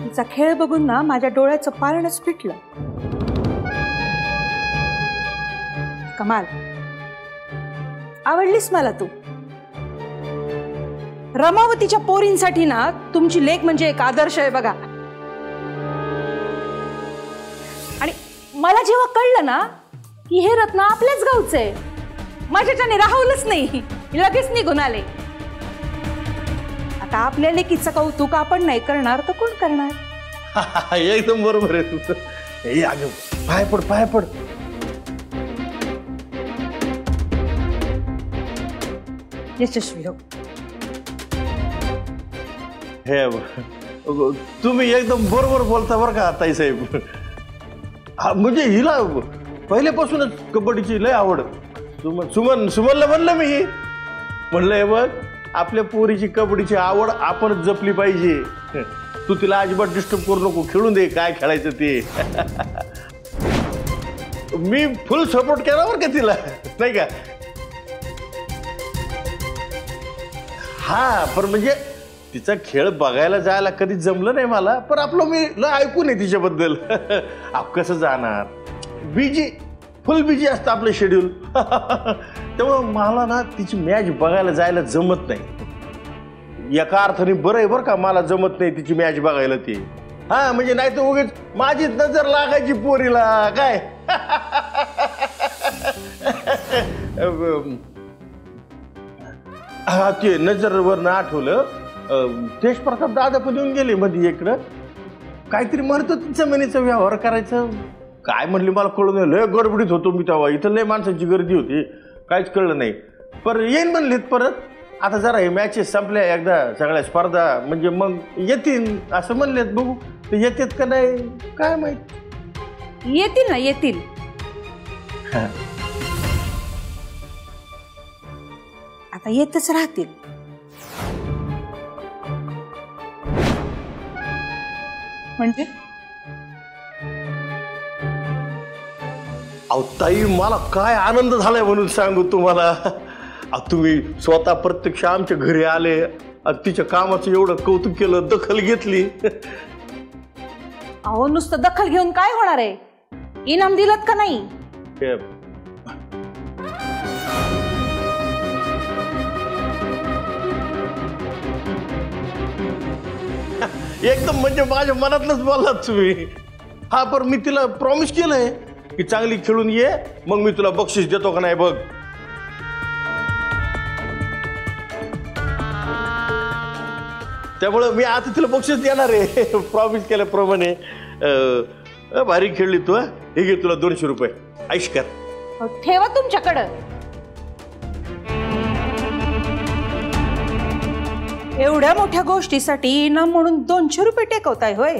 तिचा खेळ बघून ना माझ्या डोळ्याचं पारणच फिटलं. कमाल, आवडलीस मला तू. रमावतीच्या पोरींसाठी ना तुमची लेक म्हणजे एक आदर्श आहे बघा. आणि मला जेव्हा कळलं ना की हे रत्न आपल्याच गावचं आहे, माझ्याच्याने राहवलंच नाही, लगेच निघून आले. आता आपल्या लेकीचं कौतुक आपण नाही करणार तर कोण करणार? एकदम बरोबर आहे तुझं. पाय पड पाय पड. यशस्वी हो. हे तुम्ही एकदम बरोबर बोलता बरं का ताईसाहेब. म्हणजे हिला पहिल्यापासूनच कबड्डीची लय आवड. सुमनला म्हणलं मी, म्हणलं हे बघ आपल्या पोरीची कबड्डीची आवड आपणच जपली पाहिजे. तू तिला अजिबात डिस्टर्ब करू नको, खेळून दे काय खेळायचं ते. मी फुल सपोर्ट केला बरं का तिला, नाही का? हा, पण म्हणजे तिचा खेळ बघायला जायला कधी जमलं नाही मला, पण आपलं मी ऐकून आहे तिच्याबद्दल. कसं जाणार, बिजी, फुल बिजी असतं आपलं शेड्यूल. त्यामुळं मला ना तिची मॅच बघायला जायला जमत नाही. एका अर्थाने बरं आहे बरं का मला जमत नाही तिची मॅच बघायला ती. हा म्हणजे नाही तर उगीच माझी नजर लागायची पोरीला काय. हा ते नजरवरनं आठवलं, तेज प्रताप दादा पण येऊन गेले मध्ये इकडं. काहीतरी म्हणतो जमिनीचा व्यवहार करायचं काय म्हणले मला कळून नाही. लय गडबडीत होतो मी तेव्हा, इथं लय माणसांची गर्दी होती, काहीच कळलं नाही. पण येईन म्हणलेत परत. आता जरा हे मॅचेस संपल्या एकदा सगळ्या स्पर्धा, म्हणजे मग येतील असं म्हणलेत. बघू ते येतात का नाही काय माहित. येतील ना येतील. आता येतच राहतील. म्हणजे अहो ताई मला काय आनंद झालाय म्हणून सांगू तुम्हाला. तुम्ही स्वतः प्रत्यक्ष आमच्या घरी आले, तिच्या कामाचं एवढं कौतुक केलं, दखल घेतली. अहो नुसतं दखल घेऊन काय होणार आहे, इनाम दिलत का नाही? एकदम म्हणजे माझ्या मनातलंच बोललात तुम्ही. हा, पण मी तिला प्रॉमिस केलंय की चांगली खेळून ये, मग मी तुला बक्षीस देतो का नाही बघ. त्यामुळं मी आता तिला बक्षीस देणार आहे. प्रॉमिस केल्याप्रमाणे. भारी खेळली तू. हे घे तुला 200 रुपये, ऐश कर. ठेवा तुमच्याकडं. एवढ्या मोठ्या गोष्टीसाठी इनाम म्हणून 200 रुपये टेकवताय होय?